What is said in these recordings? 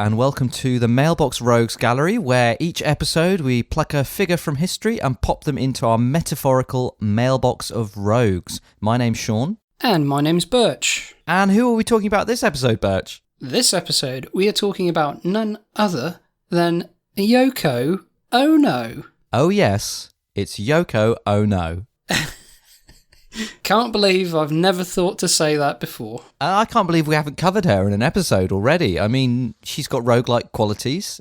and welcome to the Mailbox Rogues Gallery, where each episode we pluck a figure from history and pop them into our metaphorical mailbox of rogues. My name's Sean. And my name's Burch. And who are we talking about this episode, Burch? This episode, we are talking about none other than Yoko Ono. Oh yes, it's Yoko Ono. Can't believe I've never thought to say that before. I can't believe we haven't covered her in an episode already. I mean, she's got roguelike qualities.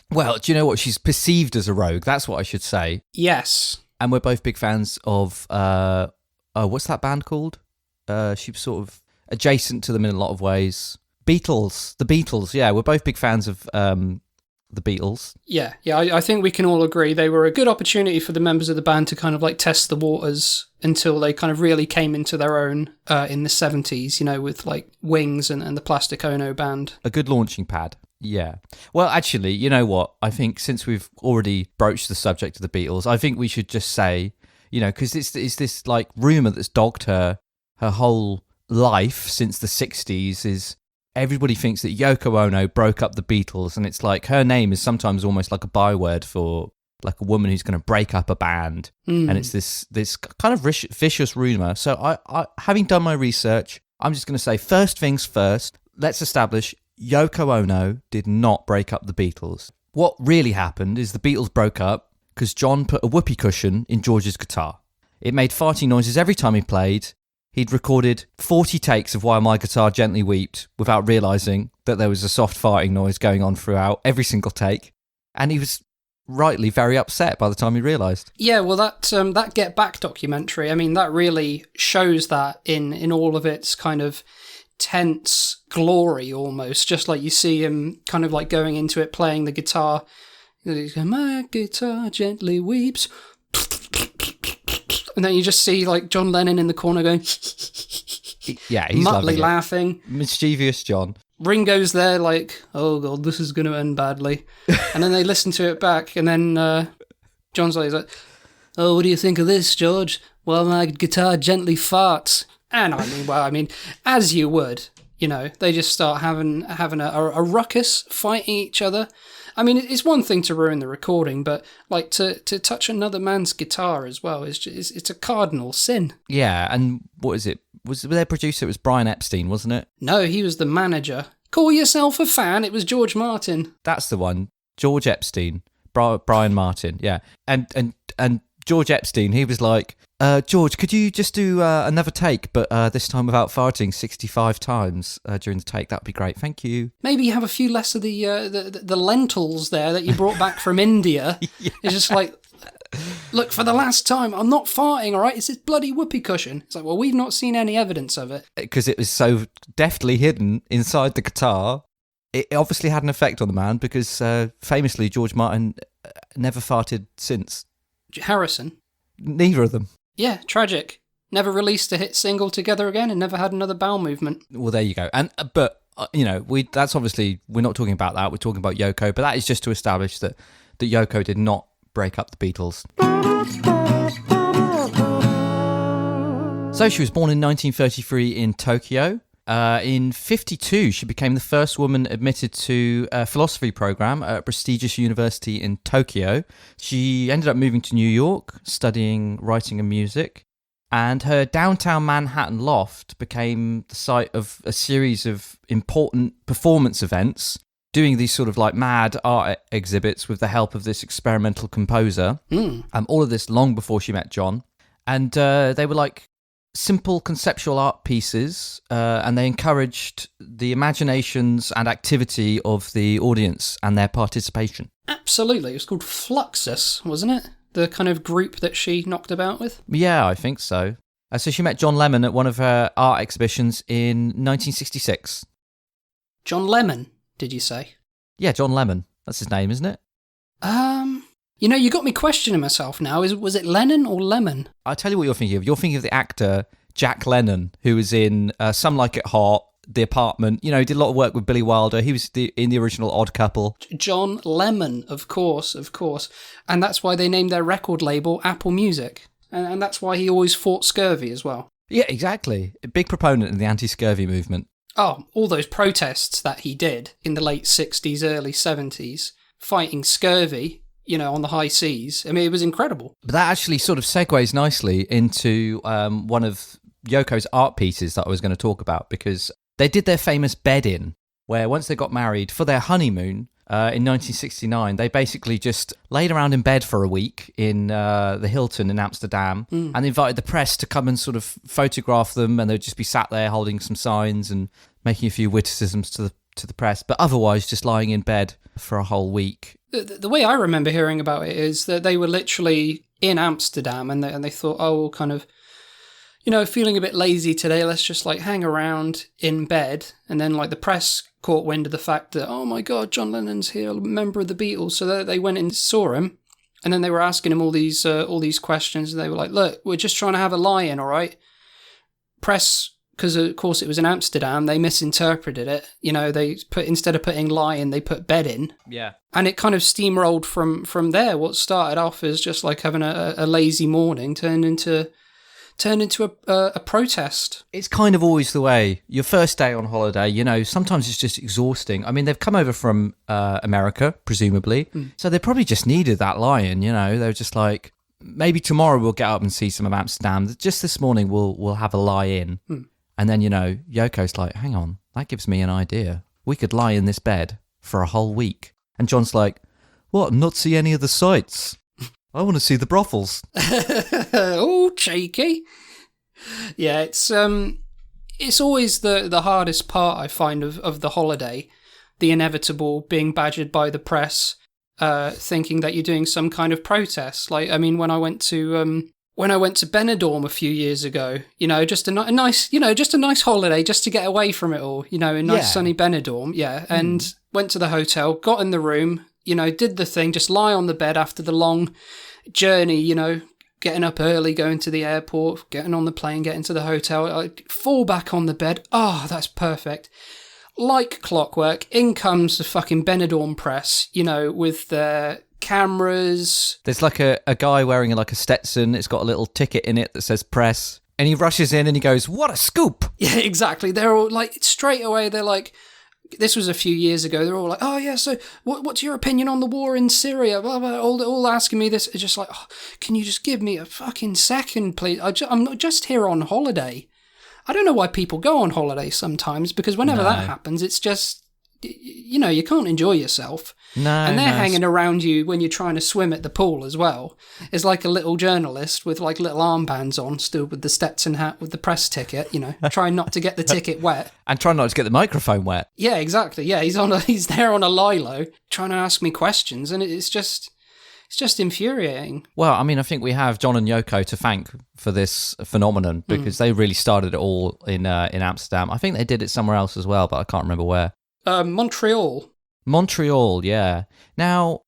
Well, do you know what? She's perceived as a rogue. That's what I should say. Yes. And we're both big fans of, what's that band called? She's sort of adjacent to them in a lot of ways. The Beatles. Yeah, we're both big fans of the Beatles. Yeah, I think we can all agree they were a good opportunity for the members of the band to kind of like test the waters until they kind of really came into their own in the 70s, you know, with like Wings and the Plastic Ono band. A good launching pad. Yeah. Well, actually, you know what? I think since we've already broached the subject of the Beatles, I think we should just say, you know, because it's this like rumour that's dogged her whole life since the 60s is everybody thinks that Yoko Ono broke up the Beatles, and it's like her name is sometimes almost like a byword for like a woman who's going to break up a band. And it's this kind of vicious rumour. So I having done my research, I'm just going to say first things first, let's establish Yoko Ono did not break up the Beatles. What really happened is the Beatles broke up because John put a whoopee cushion in George's guitar. It made farting noises every time he played. He'd recorded 40 takes of While My Guitar Gently Wept without realising that there was a soft farting noise going on throughout every single take. And he was rightly very upset by the time he realised. Yeah, well, that Get Back documentary, I mean, that really shows that in all of its kind of tense glory almost, just like you see him kind of like going into it, playing the guitar. He's going, my guitar gently weeps. And then you just see like John Lennon in the corner going, yeah, he's muttly laughing. Mischievous John. Ringo's there like, oh God, this is going to end badly. And then they listen to it back, and then John's like, oh, what do you think of this, George? Well, my guitar gently farts. And I mean, as you would, you know, they just start having a ruckus, fighting each other. I mean, it's one thing to ruin the recording, but like to touch another man's guitar as well it's a cardinal sin. Yeah, and what is it? Was their producer? It was Brian Epstein, wasn't it? No, he was the manager. Call yourself a fan. It was George Martin. That's the one. George Epstein, Brian Martin. Yeah, and George Epstein. He was like, George, could you just do another take, but this time without farting 65 times during the take? That'd be great. Thank you. Maybe have a few less of the lentils there that you brought back from India. Yeah. It's just like, look, for the last time, I'm not farting, all right? It's this bloody whoopee cushion. It's like, well, we've not seen any evidence of it. Because it was so deftly hidden inside the guitar. It obviously had an effect on the man because famously George Martin never farted since. Harrison? Neither of them. Yeah, tragic. Never released a hit single together again and never had another bowel movement. Well, there you go. And but you know, that's obviously, we're not talking about that. We're talking about Yoko, but that is just to establish that Yoko did not break up the Beatles. So she was born in 1933 in Tokyo. In 1952, she became the first woman admitted to a philosophy program at a prestigious university in Tokyo. She ended up moving to New York, studying writing and music, and her downtown Manhattan loft became the site of a series of important performance events, doing these sort of like mad art exhibits with the help of this experimental composer. All of this long before she met John. And they were like simple conceptual art pieces, and they encouraged the imaginations and activity of the audience and their participation. Absolutely. It was called Fluxus, wasn't it? The kind of group that she knocked about with? Yeah, I think so. So she met John Lemon at one of her art exhibitions in 1966. John Lemon, did you say? Yeah, John Lemon. That's his name, isn't it? You know, you got me questioning myself now. Was it Lennon or Lemon? I'll tell you what you're thinking of. You're thinking of the actor Jack Lemmon, who was in Some Like It Hot, The Apartment. You know, he did a lot of work with Billy Wilder. He was in the original Odd Couple. John Lemon, of course. And that's why they named their record label Apple Music. And that's why he always fought scurvy as well. Yeah, exactly. A big proponent of the anti-scurvy movement. all those protests that he did in the late 60s, early 70s, fighting scurvy, on the high seas. I mean, it was incredible. But that actually sort of segues nicely into one of Yoko's art pieces that I was going to talk about, because they did their famous bed-in, where once they got married for their honeymoon in 1969, they basically just laid around in bed for a week in the Hilton in Amsterdam and invited the press to come and sort of photograph them, and they'd just be sat there holding some signs and making a few witticisms to the press, but otherwise just lying in bed for a whole week. The way I remember hearing about it is that they were literally in Amsterdam and they thought, oh, we'll kind of, feeling a bit lazy today, let's just like hang around in bed. And then like the press caught wind of the fact that, oh my God, John Lennon's here, a member of the Beatles. So they went and saw him, and then they were asking him all these questions. And they were like, look, we're just trying to have a lie-in, all right? Press, because of course it was in Amsterdam, they misinterpreted it. They instead of putting lie-in, they put bed in. Yeah. And it kind of steamrolled from there. What started off as just like having a lazy morning turned into a protest. It's kind of always the way. Your first day on holiday, sometimes it's just exhausting. I mean, they've come over from America, presumably, so they probably just needed that lie-in, They were just like, maybe tomorrow we'll get up and see some of Amsterdam. Just this morning we'll have a lie-in. And then, Yoko's like, hang on, that gives me an idea. We could lie in this bed for a whole week. And John's like, what, not see any of the sights? I want to see the brothels. Oh, cheeky. Yeah, it's always the hardest part, I find, of the holiday. The inevitable being badgered by the press, thinking that you're doing some kind of protest. Like, I mean, when I went to Benidorm a few years ago, just a nice holiday, just to get away from it all, in nice sunny Benidorm, and went to the hotel, got in the room, did the thing, just lie on the bed after the long journey, getting up early, going to the airport, getting on the plane, getting to the hotel, I fall back on the bed. Oh, that's perfect. Like clockwork, in comes the fucking Benidorm press, with their cameras. There's like a guy wearing like a Stetson. It's got a little ticket in it that says press. And he rushes in and he goes, what a scoop. Yeah, exactly. They're all like, straight away, they're like, this was a few years ago. They're all like, oh yeah, so what's your opinion on the war in Syria? Blah, blah, all asking me this. It's just like, oh, can you just give me a fucking second, please? I'm not just here on holiday. I don't know why people go on holiday sometimes, because whenever that happens, it's just, you can't enjoy yourself. No, and they're hanging around you when you're trying to swim at the pool as well. It's like a little journalist with like little armbands on, still with the Stetson hat with the press ticket, trying not to get the ticket wet. And trying not to get the microphone wet. Yeah, exactly. Yeah, he's there on a lilo trying to ask me questions, and it's just infuriating. Well, I mean, I think we have John and Yoko to thank for this phenomenon, because they really started it all in Amsterdam. I think they did it somewhere else as well, but I can't remember where. Montreal, yeah. Now,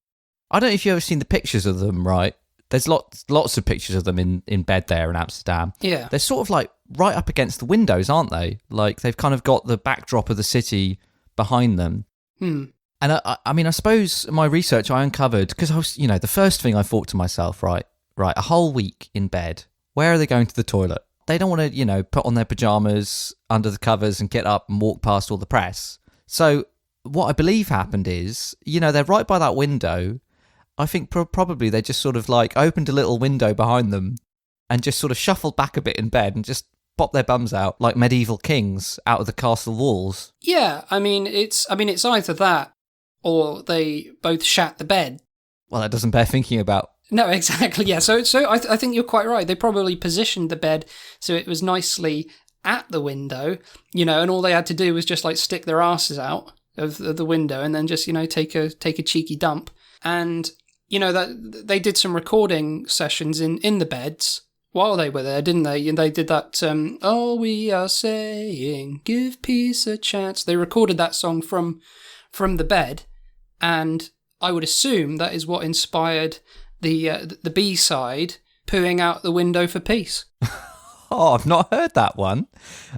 I don't know if you've ever seen the pictures of them, right? There's lots of pictures of them in bed there in Amsterdam. Yeah. They're sort of like right up against the windows, aren't they? Like they've kind of got the backdrop of the city behind them. And I mean, I suppose my research I uncovered, because I was, the first thing I thought to myself, right, a whole week in bed, where are they going to the toilet? They don't want to, put on their pajamas under the covers and get up and walk past all the press. So what I believe happened is, they're right by that window. I think probably they just sort of like opened a little window behind them and just sort of shuffled back a bit in bed and just popped their bums out like medieval kings out of the castle walls. Yeah, I mean it's either that or they both shat the bed. Well, that doesn't bear thinking about. No, exactly. Yeah, so I think you're quite right. They probably positioned the bed so it was nicely at the window, and all they had to do was just like stick their asses out of the window and then just take a cheeky dump. And that they did some recording sessions in the beds while they were there, didn't they? And they did that all we are saying, give peace a chance. They recorded that song from the bed, and I would assume that is what inspired the B-side, pooing out the window for peace. Oh, I've not heard that one.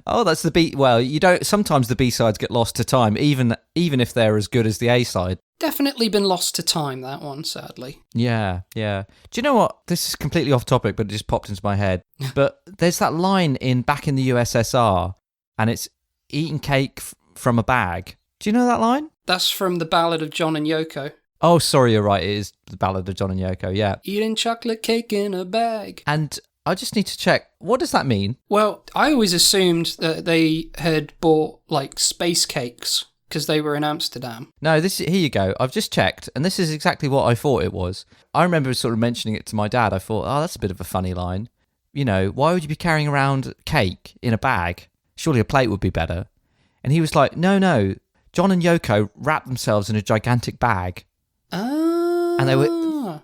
Oh, that's the B. Well, you don't. Sometimes the B-sides get lost to time, even if they're as good as the A-side. Definitely been lost to time, that one, sadly. Yeah. Do you know what? This is completely off topic, but it just popped into my head. But there's that line back in the USSR, and it's eating cake from a bag. Do you know that line? That's from the Ballad of John and Yoko. Oh, sorry, you're right. It is the Ballad of John and Yoko, yeah. Eating chocolate cake in a bag. And I just need to check, what does that mean? Well, I always assumed that they had bought, like, space cakes because they were in Amsterdam. No, here you go. I've just checked, and this is exactly what I thought it was. I remember sort of mentioning it to my dad. I thought, oh, that's a bit of a funny line. You know, why would you be carrying around cake in a bag? Surely a plate would be better. And he was like, no, John and Yoko wrapped themselves in a gigantic bag. Ah. And they were...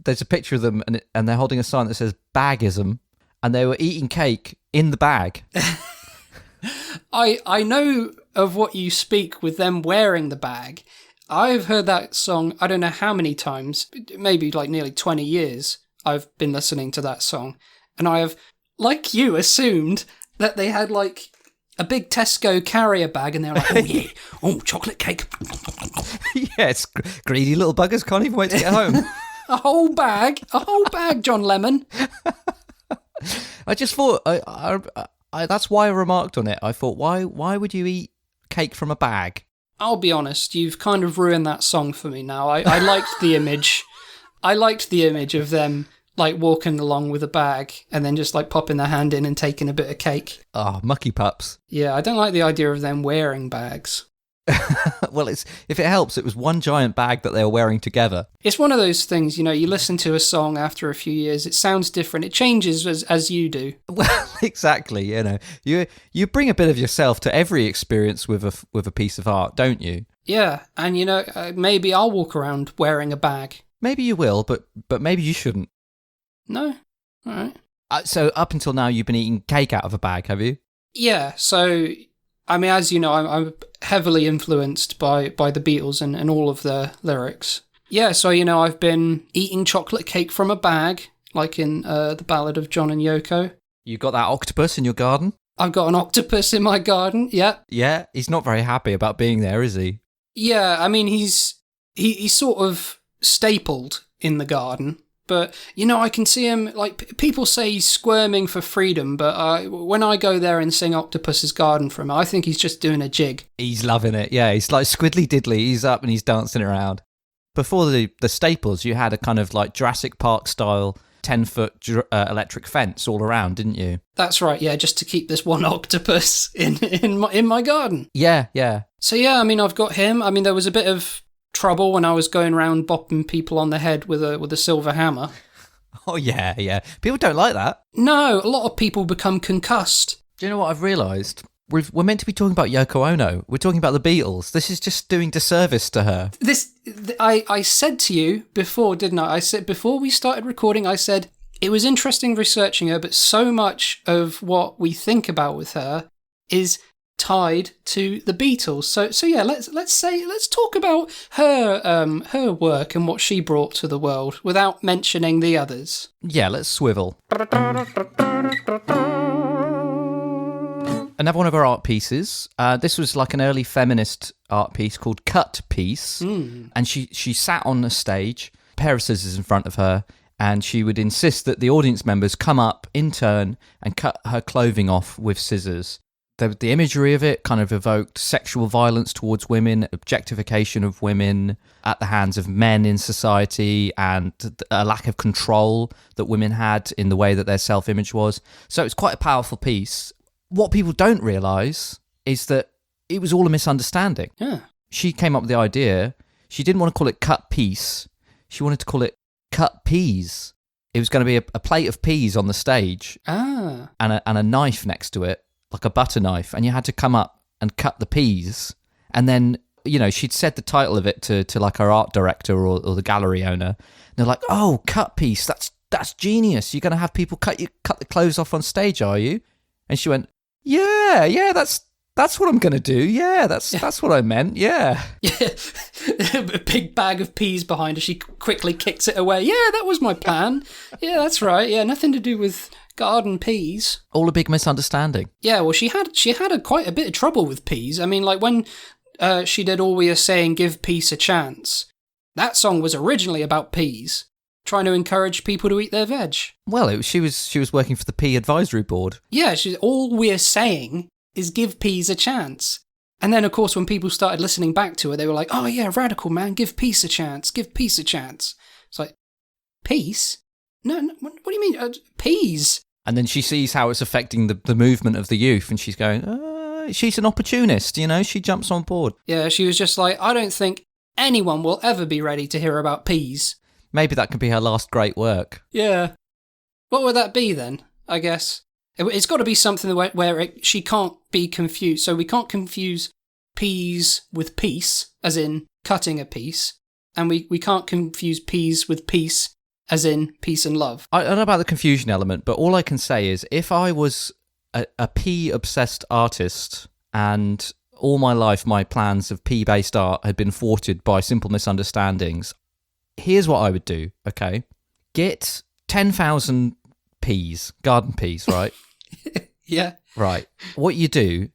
there's a picture of them, and they're holding a sign that says bagism, and they were eating cake in the bag. I know of what you speak with them wearing the bag. I've heard that song, I don't know how many times, maybe like nearly 20 years I've been listening to that song. And I have, like you, assumed that they had like a big Tesco carrier bag and they're like, oh yeah, oh, chocolate cake. Yes, greedy little buggers can't even wait to get home. A whole bag, John Lemon. I just thought, I that's why I remarked on it. I thought, why would you eat cake from a bag? I'll be honest, you've kind of ruined that song for me now. I liked the image. I liked the image of them like walking along with a bag and then just like popping their hand in and taking a bit of cake. Oh, mucky pups. Yeah, I don't like the idea of them wearing bags. Well, if it helps, it was one giant bag that they were wearing together. It's one of those things, you know, you listen to a song after a few years, it sounds different, it changes as you do. Well, exactly, you know. You bring a bit of yourself to every experience with a piece of art, don't you? Yeah, and you know, maybe I'll walk around wearing a bag. Maybe you will, but maybe you shouldn't. No? All right. So up until now, you've been eating cake out of a bag, have you? Yeah, so, I mean, as you know, I'm heavily influenced by the Beatles and all of their lyrics. Yeah, so, you know, I've been eating chocolate cake from a bag, like in the Ballad of John and Yoko. You got that octopus in your garden? I've got an octopus in my garden, yeah. Yeah, he's not very happy about being there, is he? Yeah, I mean, he's sort of stapled in the garden. But, you know, I can see him, like, people say he's squirming for freedom, but when I go there and sing Octopus's Garden for him, I think he's just doing a jig. He's loving it, yeah. He's like Squiddly Diddly. He's up and he's dancing around. Before the Staples, you had a kind of like Jurassic Park-style 10-foot electric fence all around, didn't you? That's right, yeah, just to keep this one octopus in my garden. Yeah, yeah. So, yeah, I mean, I've got him. I mean, there was a bit of trouble when I was going around bopping people on the head with a silver hammer. Oh, yeah, yeah. People don't like that. No, a lot of people become concussed. Do you know what I've realised? We're meant to be talking about Yoko Ono. We're talking about the Beatles. This is just doing disservice to her. I said to you before, didn't I? I said, before we started recording, I said, it was interesting researching her, but so much of what we think about with her is tied to the Beatles. So yeah, let's talk about her work and what she brought to the world without mentioning the others. Yeah, let's swivel. Another one of her art pieces. This was like an early feminist art piece called Cut Piece, and she sat on a stage, a pair of scissors in front of her, and she would insist that the audience members come up in turn and cut her clothing off with scissors. The imagery of it kind of evoked sexual violence towards women, objectification of women at the hands of men in society, and a lack of control that women had in the way that their self-image was. So it's quite a powerful piece. What people don't realise is that it was all a misunderstanding. Yeah. She came up with the idea. She didn't want to call it Cut Piece. She wanted to call it Cut Peas. It was going to be a plate of peas on the stage and a knife next to it, like a butter knife, and you had to come up and cut the peas. And then, you know, she'd said the title of it to like her art director or the gallery owner. And they're like, oh, Cut Piece, that's genius. You're going to have people cut the clothes off on stage, are you? And she went, yeah, that's what I'm going to do. Yeah, that's what I meant. Yeah. Yeah. A big bag of peas behind her. She quickly kicks it away. Yeah, that was my plan. Yeah, that's right. Yeah, nothing to do with garden peas. All a big misunderstanding. Yeah, well, she had quite a bit of trouble with peas. I mean, like when she did All We Are Saying, Give Peace a Chance, that song was originally about peas, trying to encourage people to eat their veg. Well, she was working for the Pea Advisory Board. Yeah, All We're Saying is give peace a chance. And then, of course, when people started listening back to her, they were like, oh, yeah, radical, man, give peace a chance, give peace a chance. It's like, peace? No, what do you mean? Peas? And then she sees how it's affecting the movement of the youth, and she's going, she's an opportunist, you know, she jumps on board. Yeah, she was just like, I don't think anyone will ever be ready to hear about peas. Maybe that could be her last great work. Yeah. What would that be then, I guess? It's got to be something where she can't be confused. So we can't confuse peas with peace, as in cutting a piece. And we can't confuse peas with peace, as in peace and love. I don't know about the confusion element, but all I can say is if I was a pea-obsessed artist and all my life my plans of pea-based art had been thwarted by simple misunderstandings, here's what I would do, okay? Get 10,000 peas, garden peas, right? Yeah. Right. What you do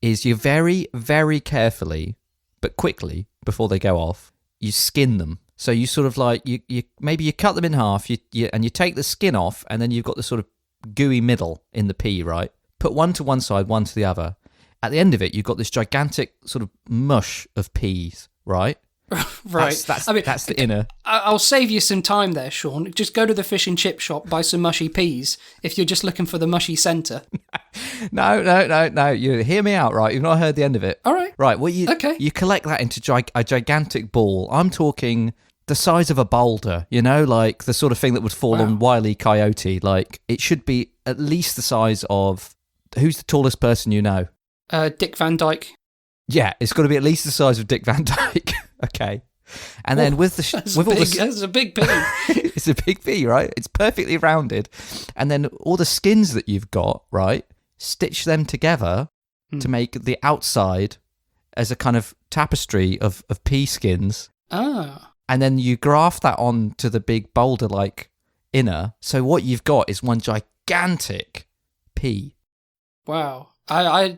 is you very, very carefully, but quickly, before they go off, you skin them. So you sort of like, you maybe you cut them in half, and you take the skin off, and then you've got the sort of gooey middle in the pea, right? Put one to one side, one to the other. At the end of it, you've got this gigantic sort of mush of peas, right? Right. That's the inner. I'll save you some time there, Sean. Just go to the fish and chip shop, buy some mushy peas, if you're just looking for the mushy centre. No. You hear me out, right? You've not heard the end of it. All right. Right. Well, Okay. You collect that into a gigantic ball. I'm talking the size of a boulder, you know, like the sort of thing that would fall on Wile E. Coyote. Like, it should be at least the size of... Who's the tallest person you know? Dick Van Dyke. Yeah, it's got to be at least the size of Dick Van Dyke. Okay. And then with that's a big pea. It's a big pea, right? It's perfectly rounded. And then all the skins that you've got, right? Stitch them together to make the outside as a kind of tapestry of pea skins. Ah. And then you graft that onto the big boulder-like inner. So what you've got is one gigantic pea. Wow. I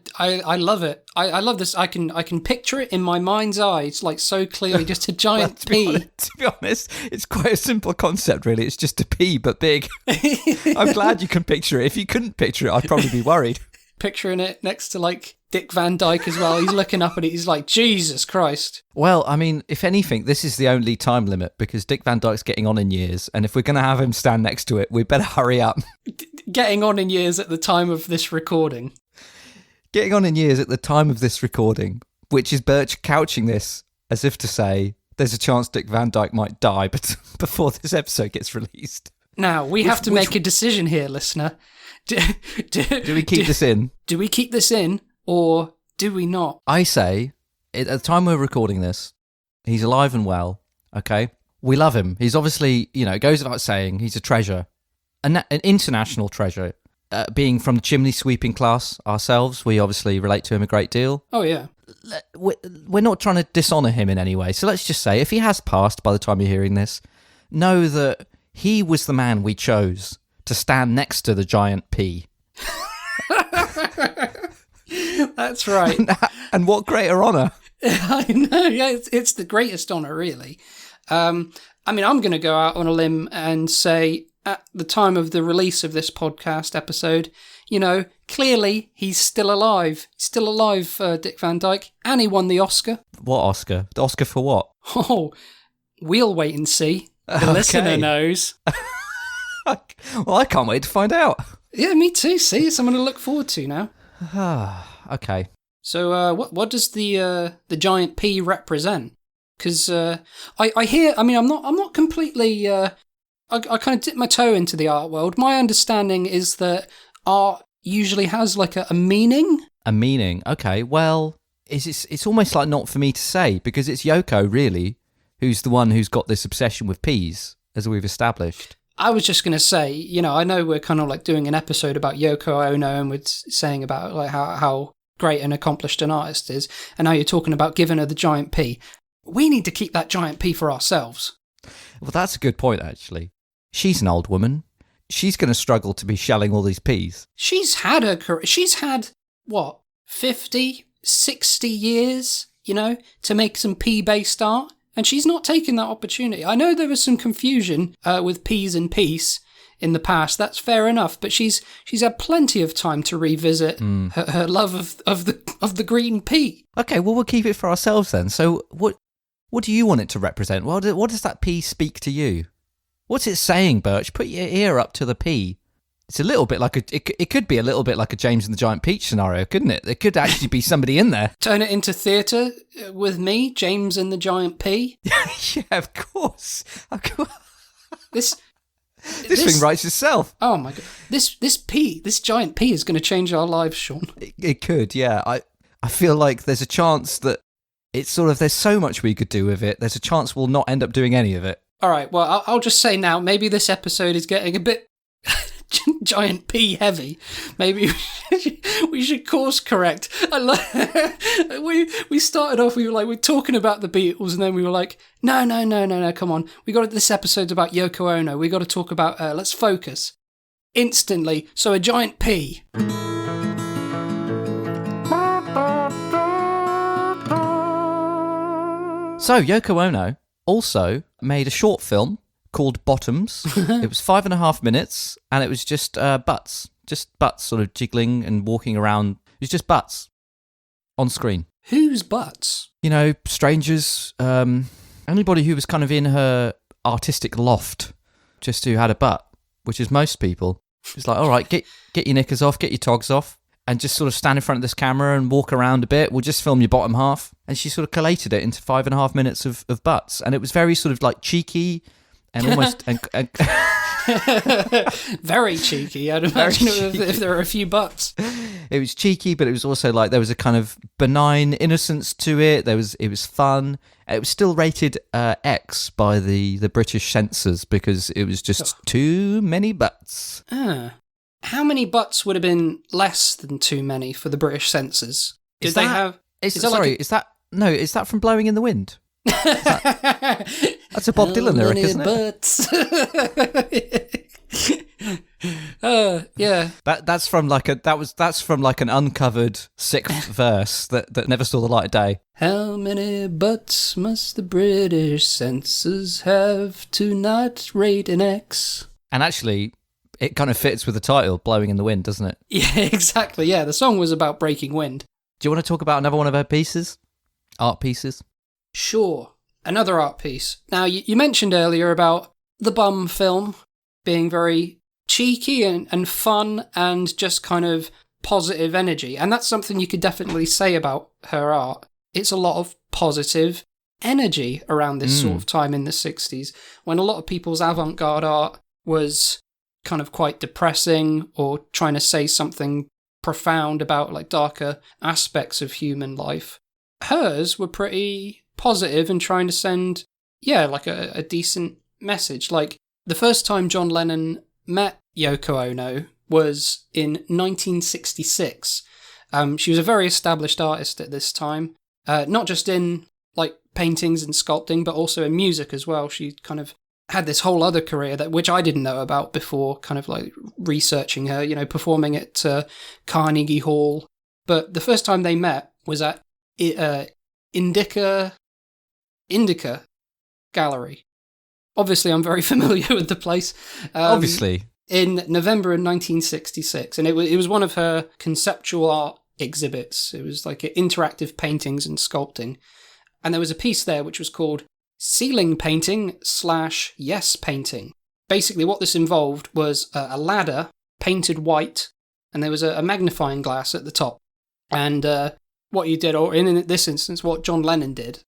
love it. I love this. I can picture it in my mind's eye. It's like so clearly just a giant pea. To be honest, it's quite a simple concept, really. It's just a pea, but big. I'm glad you can picture it. If you couldn't picture it, I'd probably be worried. Picturing it next to like Dick Van Dyke as well. He's looking up at it. He's like, Jesus Christ. Well, I mean, if anything, this is the only time limit because Dick Van Dyke's getting on in years. And if we're going to have him stand next to it, we better hurry up. Getting on in years at the time of this recording. Getting on in years at the time of this recording, which is Burch couching this as if to say there's a chance Dick Van Dyke might die before this episode gets released. Now, we have to make a decision here, listener. Do we keep this in? Do we keep this in or do we not? I say, at the time we're recording this, he's alive and well, okay? We love him. He's obviously, you know, it goes without saying, he's a treasure, an international treasure. Being from the chimney sweeping class ourselves, we obviously relate to him a great deal. Oh, yeah. We're not trying to dishonour him in any way. So let's just say, if he has passed by the time you're hearing this, know that he was the man we chose to stand next to the giant pea. That's right. And what greater honour. I know, yeah, it's the greatest honour, really. I mean, I'm going to go out on a limb and say... At the time of the release of this podcast episode, you know, clearly he's still alive. Still alive, Dick Van Dyke. And he won the Oscar. What Oscar? The Oscar for what? Oh, we'll wait and see. The listener knows. Well, I can't wait to find out. Yeah, me too. See, it's something to look forward to now. Okay. So, what does the giant pea represent? Because I hear. I mean, I'm not completely. I kind of dip my toe into the art world. My understanding is that art usually has like a meaning. A meaning, okay. Well, it's almost like not for me to say because it's Yoko, really, who's the one who's got this obsession with peas, as we've established. I was just going to say, you know, I know we're kind of like doing an episode about Yoko Ono and we're saying about like how great and accomplished an artist is, and now you're talking about giving her the giant pea. We need to keep that giant pea for ourselves. Well, that's a good point, actually. She's an old woman. She's going to struggle to be shelling all these peas. She's had her career. She's had, what, 50, 60 years, you know, to make some pea-based art. And she's not taking that opportunity. I know there was some confusion with peas and peace in the past, that's fair enough. But she's had plenty of time to revisit her love of the green pea. Okay, well, we'll keep it for ourselves then. So what do you want it to represent? What does that pea speak to you? What's it saying, Burch? Put your ear up to the pea. It's a little bit like it could be a little bit like a James and the Giant Peach scenario, couldn't it? There could actually be somebody in there. Turn it into theatre with me, James and the Giant Pea. Yeah, of course. This thing writes itself. Oh my god! This giant pea is going to change our lives, Sean. It could, yeah. I feel like there's a chance that it's sort of there's so much we could do with it. There's a chance we'll not end up doing any of it. All right. Well, I'll just say now. Maybe this episode is getting a bit giant pea heavy. Maybe we should course correct. We started off. We're talking about the Beatles, and then we were like, no. Come on. This episode's about Yoko Ono. We got to talk about her. Let's focus instantly. So a giant pea. So Yoko Ono also made a short film called Bottoms. It was 5.5 minutes, and it was just butts sort of jiggling and walking around. It was just butts on screen. Whose butts? You know, strangers, anybody who was kind of in her artistic loft, just who had a butt, which is most people. It's like, all right, get your knickers off, get your togs off, and just sort of stand in front of this camera and walk around a bit. We'll just film your bottom half. And she sort of collated it into 5.5 minutes of butts, and it was very sort of like cheeky. And almost very cheeky. I'd imagine if there were a few butts. It was cheeky, but it was also like there was a kind of benign innocence to it. It was fun. It was still rated X by the British censors because it was just too many butts. How many butts would have been less than too many for the British censors? Is that from Blowing in the Wind? That's a Bob Dylan lyric, isn't it? Yeah. That's from like an uncovered sixth verse that never saw the light of day. How many butts must the British censors have to not rate an X? And actually, it kind of fits with the title, Blowing in the Wind, doesn't it? Yeah, exactly. Yeah, the song was about breaking wind. Do you want to talk about another one of her pieces? Art pieces? Sure. Another art piece. Now, you mentioned earlier about the Bum film being very cheeky and fun and just kind of positive energy. And that's something you could definitely say about her art. It's a lot of positive energy around this sort of time in the 60s, when a lot of people's avant-garde art was kind of quite depressing or trying to say something profound about like darker aspects of human life. Hers were pretty positive and trying to send, like a decent message. Like the first time John Lennon met Yoko Ono was in 1966. She was a very established artist at this time, not just in like paintings and sculpting, but also in music as well. She kind of had this whole other career which I didn't know about before kind of like researching her, performing at Carnegie Hall. But the first time they met was at Indica Gallery. Obviously, I'm very familiar with the place. Obviously. In November of 1966. And it was one of her conceptual art exhibits. It was like interactive paintings and sculpting. And there was a piece there which was called Ceiling Painting / Yes Painting. Basically, what this involved was a ladder painted white, and there was a magnifying glass at the top. And what you did, or in this instance, what John Lennon did,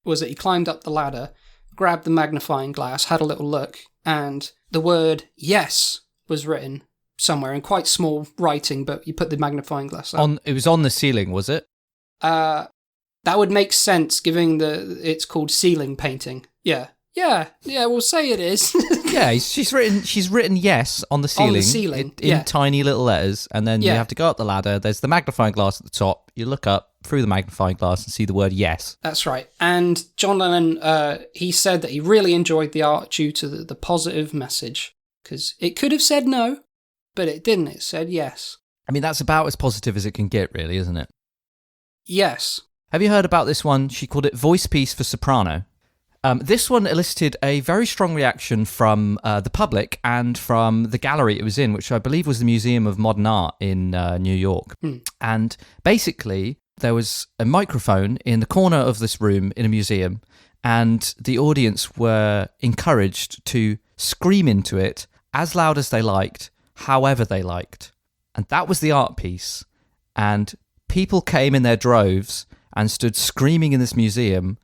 was that he climbed up the ladder, grabbed the magnifying glass, had a little look, and the word yes was written somewhere in quite small writing, but you put the magnifying glass up. It was on the ceiling, was it? That would make sense, given it's called ceiling painting. Yeah, we'll say it is. Yeah, she's written yes on the ceiling. In tiny little letters, and then you have to go up the ladder. There's the magnifying glass at the top. You look up through the magnifying glass and see the word yes. That's right. And John Lennon, he said that he really enjoyed the art due to the positive message, because it could have said no, but it didn't. It said yes. I mean, that's about as positive as it can get, really, isn't it? Yes. Have you heard about this one? She called it Voice Piece for Soprano. This one elicited a very strong reaction from the public and from the gallery it was in, which I believe was the Museum of Modern Art in New York. And basically, there was a microphone in the corner of this room in a museum, and the audience were encouraged to scream into it as loud as they liked, however they liked. And that was the art piece. And people came in their droves and stood screaming in this museum,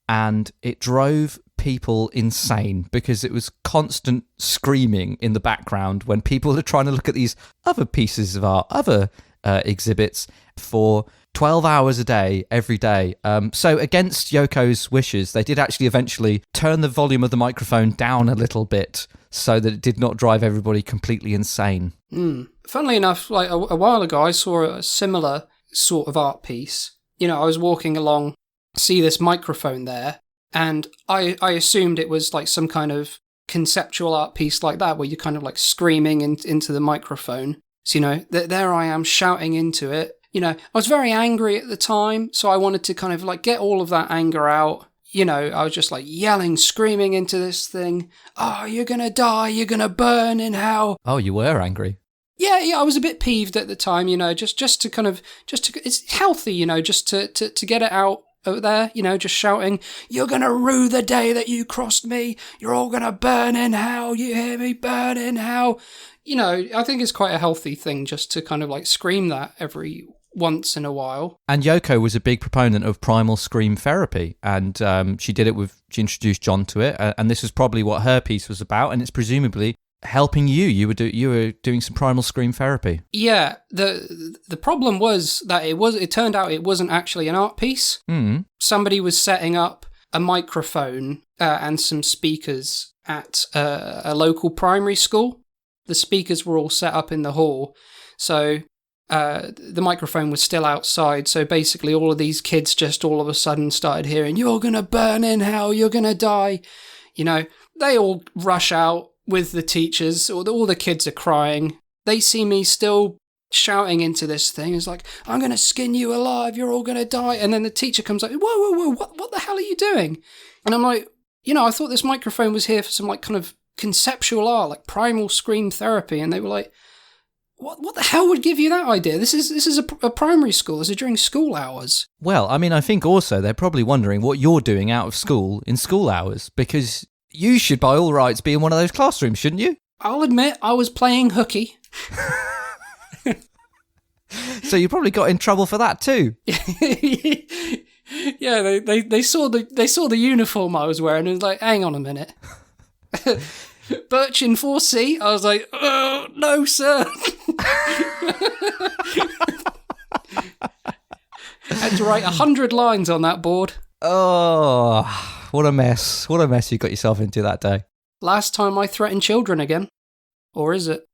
and it drove people insane because it was constant screaming in the background when people are trying to look at these other pieces of art, other exhibits for 12 hours a day, every day. So against Yoko's wishes, they did actually eventually turn the volume of the microphone down a little bit so that it did not drive everybody completely insane. Funnily enough, like a while ago, I saw a similar sort of art piece. You know, I was walking along, see this microphone there, and I assumed it was like some kind of conceptual art piece like that, where you're kind of like screaming into the microphone. So, you know, there I am shouting into it. You know, I was very angry at the time, so I wanted to kind of like get all of that anger out. You know, I was just like yelling, screaming into this thing. Oh, you're going to die. You're going to burn in hell. Oh, you were angry. Yeah, I was a bit peeved at the time, you know, just to it's healthy, you know, just to get it out there, you know, just shouting, you're going to rue the day that you crossed me. You're all going to burn in hell. You hear me? Burn in hell. You know, I think it's quite a healthy thing just to kind of like scream that every once in a while. And Yoko was a big proponent of primal scream therapy, and she introduced John to it, and this was probably what her piece was about, and it's presumably helping you. You were doing some primal scream therapy. Yeah, the problem was that it turned out it wasn't actually an art piece. Somebody was setting up a microphone and some speakers at a local primary school. The speakers were all set up in the hall, so the microphone was still outside. So basically all of these kids just all of a sudden started hearing, you're gonna burn in hell, you're gonna die. You know, they all rush out with the teachers, or all the kids are crying. They see me still shouting into this thing. It's like, I'm going to skin you alive, you're all going to die. And then the teacher comes like, whoa, what the hell are you doing? And I'm like, you know, I thought this microphone was here for some like kind of conceptual art, like primal scream therapy. And they were like, what the hell would give you that idea? This is a primary school. This is during school hours. Well, I mean, I think also they're probably wondering what you're doing out of school in school hours, because you should, by all rights, be in one of those classrooms, shouldn't you? I'll admit, I was playing hooky. So you probably got in trouble for that too. Yeah, they saw the uniform I was wearing and was like, hang on a minute. Burch in 4C. I was like, oh no, sir. I had to write 100 lines on that board. Oh, what a mess. What a mess you got yourself into that day. Last time I threatened children again. Or is it?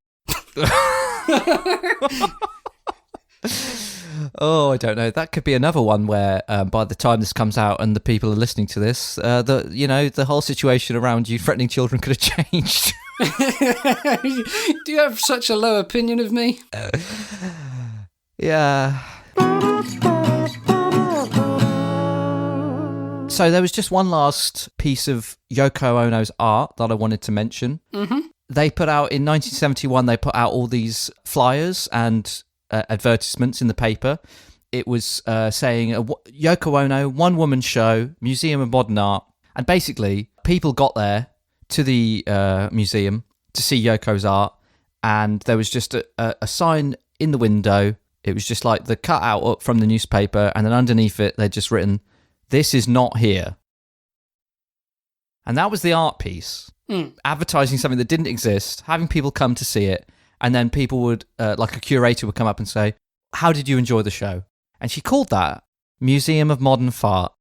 Oh, I don't know. That could be another one where by the time this comes out and the people are listening to this, the whole situation around you threatening children could have changed. Do you have such a low opinion of me? Yeah. So there was just one last piece of Yoko Ono's art that I wanted to mention. Mm-hmm. They put out, in 1971, they put out all these flyers and advertisements in the paper. It was saying Yoko Ono, one-woman show, Museum of Modern Art. And basically, people got there to the museum to see Yoko's art, and there was just a sign in the window. It was just like the cutout up from the newspaper, and then underneath it, they'd just written, "This is not here." And that was the art piece. Advertising something that didn't exist, having people come to see it, and then people would, like a curator would come up and say, "How did you enjoy the show?" And she called that Museum of Modern Fart,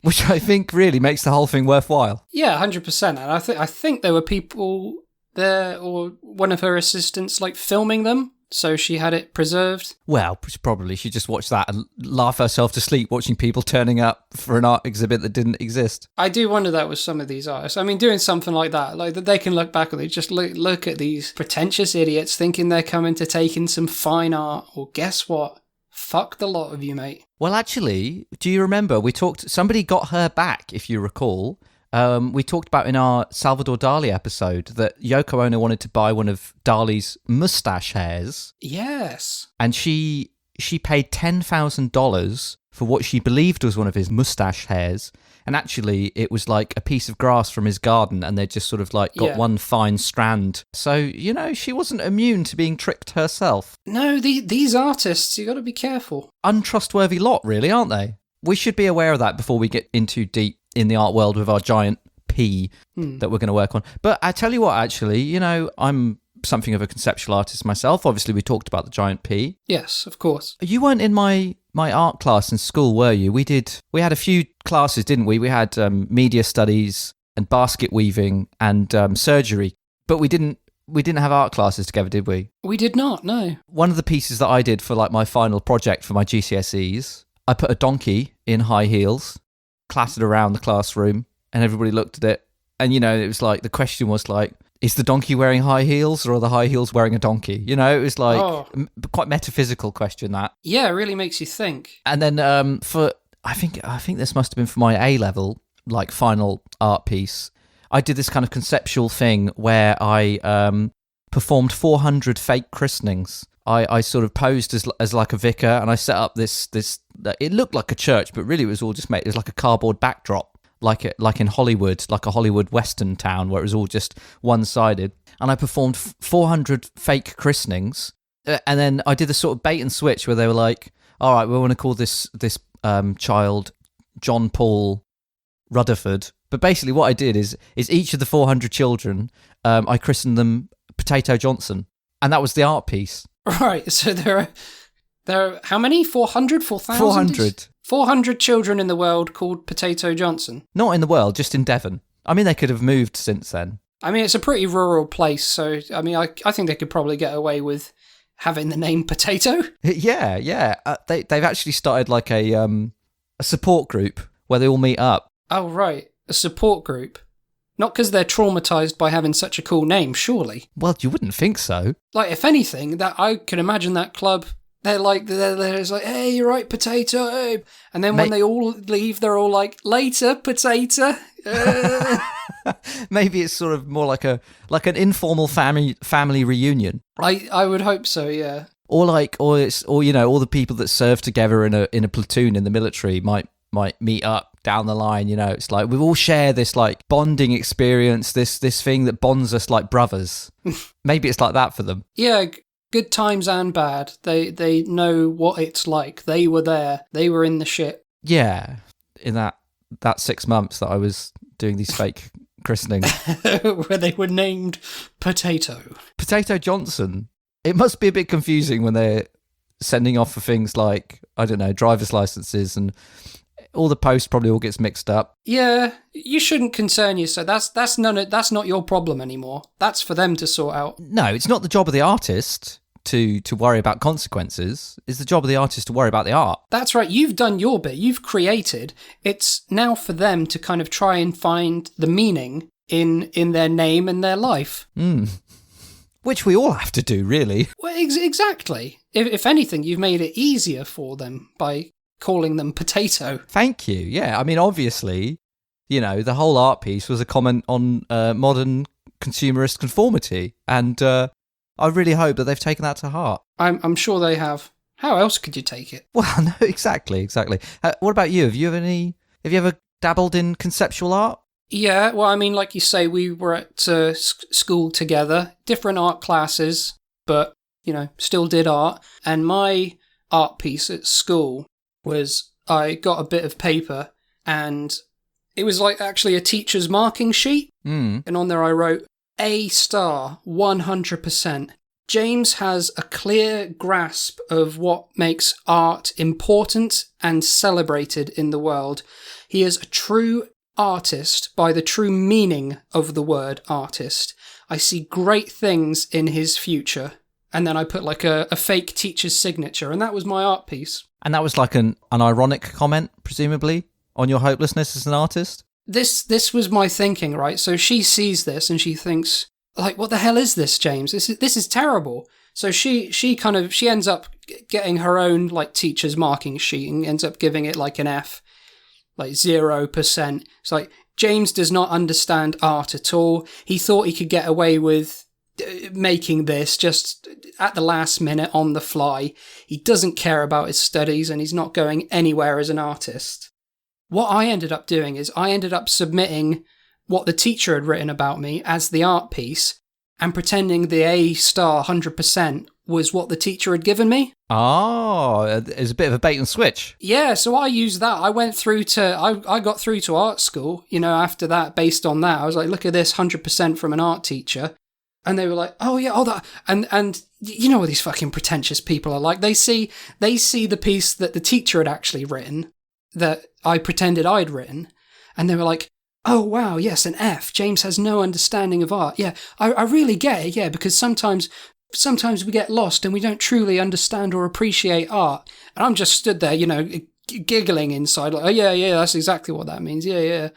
which I think really makes the whole thing worthwhile. Yeah, 100%. And I think there were people there, or one of her assistants, like filming them, so she had it preserved. Well, probably she just watched that and laugh herself to sleep watching people turning up for an art exhibit that didn't exist. I do wonder that with some of these artists. I mean, doing something like that, like that they can look back on it, just look at these pretentious idiots thinking they're coming to take in some fine art, or guess what? Fuck the lot of you, mate. Well, actually, do you remember somebody got her back, if you recall. We talked about in our Salvador Dali episode that Yoko Ono wanted to buy one of Dali's mustache hairs. Yes. And she paid $10,000 for what she believed was one of his mustache hairs. And actually, it was like a piece of grass from his garden, and they just sort of like got one fine strand. So, you know, she wasn't immune to being tricked herself. No, these artists, you got to be careful. Untrustworthy lot, really, aren't they? We should be aware of that before we get in too deep in the art world with our giant P that we're going to work on. But I tell you what, actually, you know, I'm something of a conceptual artist myself. Obviously, we talked about the giant P. Yes, of course. You weren't in my art class in school, were you? We had a few classes, didn't we? We had media studies and basket weaving and surgery, but we didn't have art classes together, did we? We did not, no. One of the pieces that I did for like my final project for my GCSEs, I put a donkey in high heels, clattered around the classroom, and everybody looked at it. And, you know, it was like, the question was like, is the donkey wearing high heels or are the high heels wearing a donkey? You know, it was like quite metaphysical question, that. Yeah, it really makes you think. And then I think this must have been for my A-level, like final art piece, I did this kind of conceptual thing where I performed 400 fake christenings. I sort of posed as like a vicar, and I set up this. It looked like a church, but really it was all just made. It was like a cardboard backdrop, like in Hollywood, like a Hollywood Western town where it was all just one-sided. And I performed 400 fake christenings, and then I did a sort of bait and switch where they were like, "All right, we want to call this child John Paul Rutherford." But basically, what I did is each of the 400 children, I christened them Potato Johnson, and that was the art piece. Right, so there are how many? 400? 4,000? 400. 400 children in the world called Potato Johnson. Not in the world, just in Devon. I mean, they could have moved since then. I mean, it's a pretty rural place, so I mean, I think they could probably get away with having the name Potato. Yeah. They've actually started like a support group where they all meet up. Oh, right. A support group. Not because they're traumatized by having such a cool name, surely. Well, you wouldn't think so. Like, if anything, that I can imagine that club, they're like, hey, you're right, Potato. And then when they all leave, they're all like, later, Potato. Maybe it's sort of more like an informal family reunion. I would hope so, yeah. Or you know, all the people that serve together in a platoon in the military might meet up down the line. You know, it's like we all share this like bonding experience, this thing that bonds us like brothers. Maybe it's like that for them. Yeah, good times and bad. They know what it's like. They were there. They were in the shit. Yeah, in that 6 months that I was doing these fake christenings. Where they were named Potato Johnson. It must be a bit confusing when they're sending off for things like, I don't know, driver's licenses, and all the post probably all gets mixed up. Yeah, you shouldn't concern yourself. That's not your problem anymore. That's for them to sort out. No, it's not the job of the artist to worry about consequences. It's the job of the artist to worry about the art. That's right. You've done your bit. You've created. It's now for them to kind of try and find the meaning in their name and their life. Which we all have to do, really. Well, exactly. If anything, you've made it easier for them by calling them Potato. Thank you. Yeah, I mean, obviously, you know, the whole art piece was a comment on modern consumerist conformity, and I really hope that they've taken that to heart. I'm sure they have. How else could you take it? Well, no, exactly. What about you? Have you ever dabbled in conceptual art? Yeah, well, I mean, like you say, we were at school together, different art classes, but, you know, still did art. And my art piece at school was, I got a bit of paper, and it was like actually a teacher's marking sheet. And on there I wrote, A*, 100%. James has a clear grasp of what makes art important and celebrated in the world. He is a true artist by the true meaning of the word artist. I see great things in his future. And then I put like a fake teacher's signature, and that was my art piece. And that was like an ironic comment, presumably, on your hopelessness as an artist? This was my thinking, right? So she sees this and she thinks, like, what the hell is this, James? This is terrible. So she ends up getting her own like teacher's marking sheet and ends up giving it like an F, like 0%. It's like, James does not understand art at all. He thought he could get away with making this just at the last minute on the fly. He doesn't care about his studies and he's not going anywhere as an artist. What I ended up doing is I ended up submitting what the teacher had written about me as the art piece and pretending the A star 100% was what the teacher had given me. Oh, it's a bit of a bait and switch. Yeah, so I used that. I got through to art school, after that, based on that. I was like, look at this, 100% from an art teacher. And they were like, oh yeah, all that. And you know what these fucking pretentious people are like. They see the piece that the teacher had actually written, that I pretended I'd written. And they were like, oh wow, yes, an F. James has no understanding of art. Yeah, I really get it, yeah, because sometimes we get lost and we don't truly understand or appreciate art. And I'm just stood there, giggling inside, like, oh yeah, that's exactly what that means. Yeah.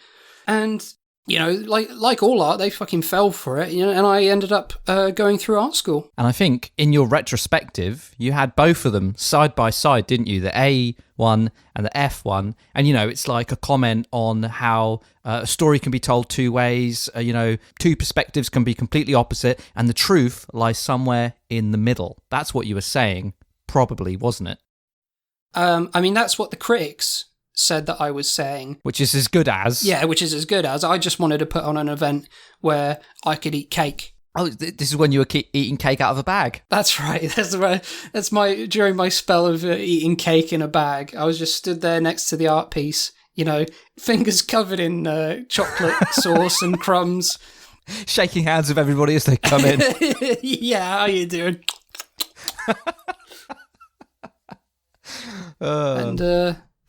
And, like all art, they fucking fell for it, and I ended up going through art school. And I think in your retrospective, you had both of them side by side, didn't you? The A one and the F one. And, it's like a comment on how a story can be told two ways, two perspectives can be completely opposite, and the truth lies somewhere in the middle. That's what you were saying, probably, wasn't it? That's what the critics said that I was saying. Which is as good as. Yeah, which is as good as. I just wanted to put on an event where I could eat cake. Oh, this is when you were eating cake out of a bag. That's right. That's during my spell of eating cake in a bag. I was just stood there next to the art piece, fingers covered in chocolate sauce and crumbs. Shaking hands with everybody as they come in. Yeah, how you doing?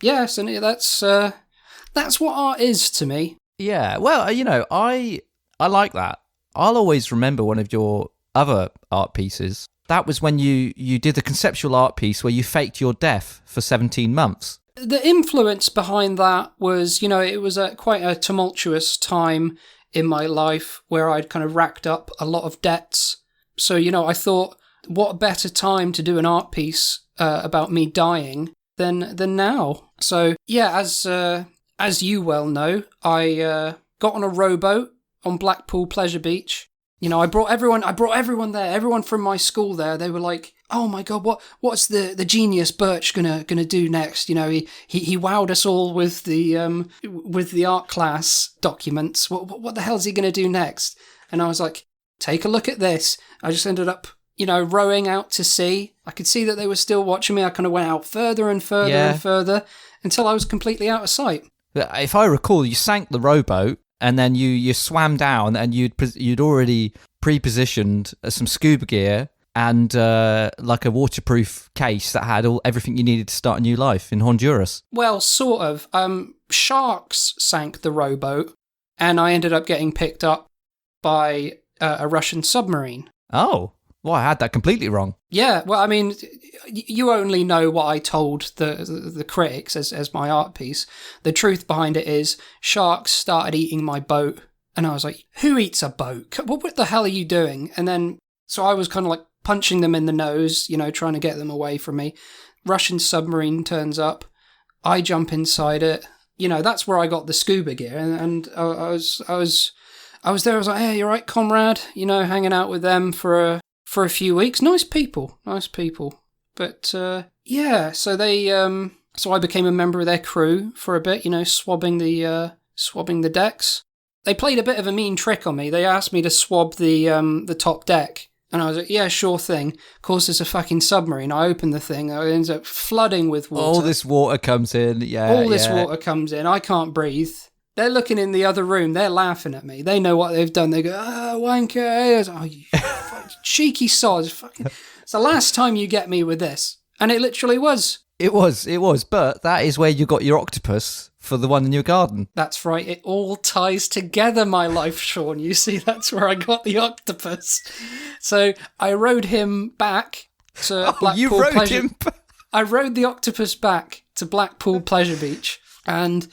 Yes, and that's what art is to me. Yeah, well, I like that. I'll always remember one of your other art pieces. That was when you did the conceptual art piece where you faked your death for 17 months. The influence behind that was, it was quite a tumultuous time in my life where I'd kind of racked up a lot of debts. So, I thought, what better time to do an art piece about me dying than now. So yeah, as you well know, I got on a rowboat on Blackpool Pleasure Beach. I brought everyone there, everyone from my school there. They were like, oh my god, what's the genius Burch gonna do next? He wowed us all with the art class documents. What the hell's he gonna do next? And I was like, take a look at this. I just ended up rowing out to sea. I could see that they were still watching me. I kind of went out further and further and further until I was completely out of sight. If I recall, you sank the rowboat and then you swam down and you'd already pre-positioned some scuba gear and like a waterproof case that had everything you needed to start a new life in Honduras. Well, sort of. Sharks sank the rowboat and I ended up getting picked up by a Russian submarine. Oh. Well, I had that completely wrong. Yeah, well, you only know what I told the critics as my art piece. The truth behind it is sharks started eating my boat, and I was like, who eats a boat? What the hell are you doing? And then, so I was kind of like punching them in the nose, trying to get them away from me. Russian submarine turns up. I jump inside it. That's where I got the scuba gear, and I was there. I was like, hey, you right, comrade? Hanging out with them for a few weeks. Nice people. But yeah, so they so I became a member of their crew for a bit, swabbing the decks. They played a bit of a mean trick on me. They asked me to swab the top deck, and I was like, yeah, sure thing. Of course, there's a fucking submarine. I opened the thing. It ends up flooding with water. All this water comes in. Yeah, all this water comes in. I can't breathe. They're looking in the other room. They're laughing at me. They know what they've done. They go, wanker. I was like, oh, you cheeky sods. Fucking. It's the last time you get me with this. And it literally was. It was. But that is where you got your octopus for the one in your garden. That's right. It all ties together, my life, Sean. You see, that's where I got the octopus. So I rowed him back to Blackpool Pleasure. I rowed the octopus back to Blackpool Pleasure Beach. And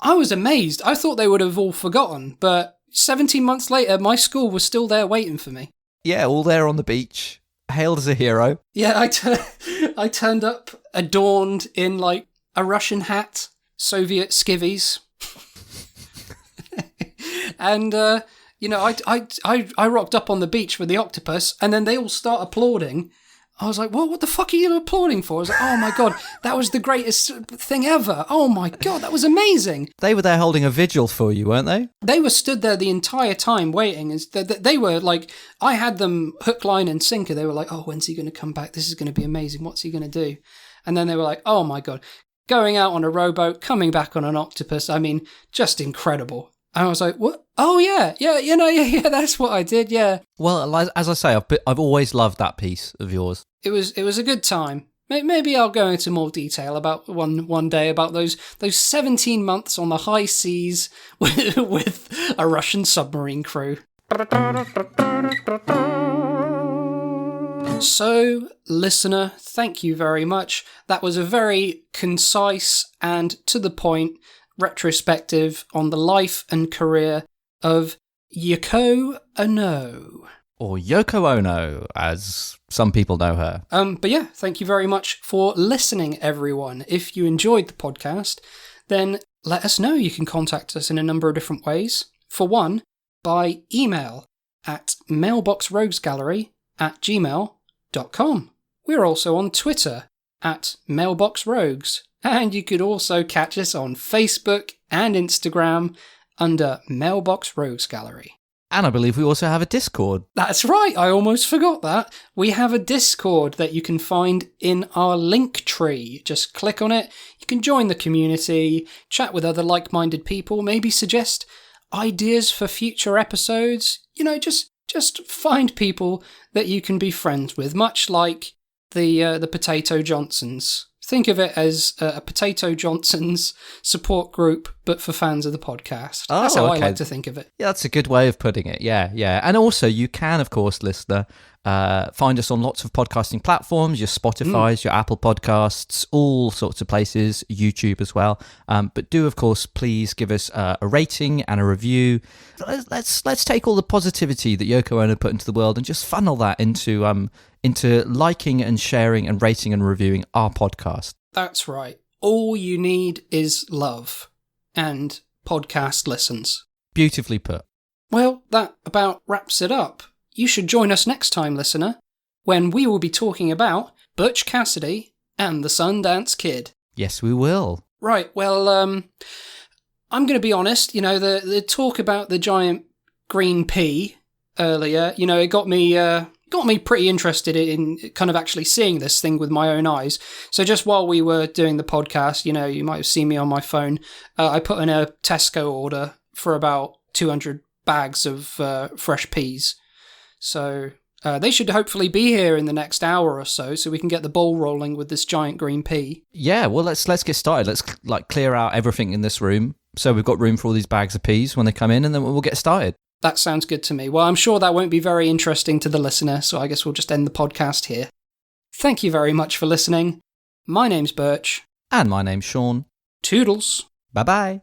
I was amazed. I thought they would have all forgotten, but 17 months later, my school was still there waiting for me. Yeah, all there on the beach, hailed as a hero. Yeah, I turned up adorned in like a Russian hat, Soviet skivvies. And, I rocked up on the beach with the octopus, and then they all start applauding. I was like, what the fuck are you applauding for? I was like, oh my God, that was the greatest thing ever. Oh my God, that was amazing. They were there holding a vigil for you, weren't they? They were stood there the entire time waiting. They were like, I had them hook, line and sinker. They were like, oh, when's he going to come back? This is going to be amazing. What's he going to do? And then they were like, oh my God, going out on a rowboat, coming back on an octopus. I mean, just incredible. And I was like, what? Oh, yeah, that's what I did, yeah. Well, as I say, I've always loved that piece of yours. It was a good time. Maybe I'll go into more detail about one day about those 17 months on the high seas with a Russian submarine crew. So, listener, thank you very much. That was a very concise and to the point retrospective on the life and career of Yoko Ono. Or Yoko Ono, as some people know her. But yeah, thank you very much for listening, everyone. If you enjoyed the podcast, then let us know. You can contact us in a number of different ways. For one, by email at mailboxroguesgallery@gmail.com. We're also on Twitter at mailboxrogues. And you could also catch us on Facebook and Instagram under Mailbox Rogues Gallery. And I believe we also have a Discord. That's right, I almost forgot that. We have a Discord that you can find in our link tree. Just click on it, you can join the community, chat with other like-minded people, maybe suggest ideas for future episodes. Just find people that you can be friends with, much like the Potato Johnsons. Think of it as a Potato Johnson's support group, but for fans of the podcast. That's how I like to think of it. Yeah, that's a good way of putting it. Yeah. And also, you can, of course, listener, find us on lots of podcasting platforms, your Spotify's, your Apple Podcasts, all sorts of places, YouTube as well. But do, of course, please give us a rating and a review. Let's take all the positivity that Yoko Ono put into the world and just funnel that into liking and sharing and rating and reviewing our podcast. That's right. All you need is love and podcast listens. Beautifully put. Well, that about wraps it up. You should join us next time, listener, when we will be talking about Butch Cassidy and the Sundance Kid. Yes, we will. Right, well, I'm going to be honest, the talk about the giant green pea earlier, it got me pretty interested in kind of actually seeing this thing with my own eyes. So just while we were doing the podcast, you might have seen me on my phone, I put in a Tesco order for about 200 bags of fresh peas. So they should hopefully be here in the next hour or so we can get the ball rolling with this giant green pea. Yeah, well, let's get started. Let's clear out everything in this room so we've got room for all these bags of peas when they come in, and then we'll get started. That sounds good to me. Well, I'm sure that won't be very interesting to the listener, so I guess we'll just end the podcast here. Thank you very much for listening. My name's Burch. And my name's Sean. Toodles. Bye-bye.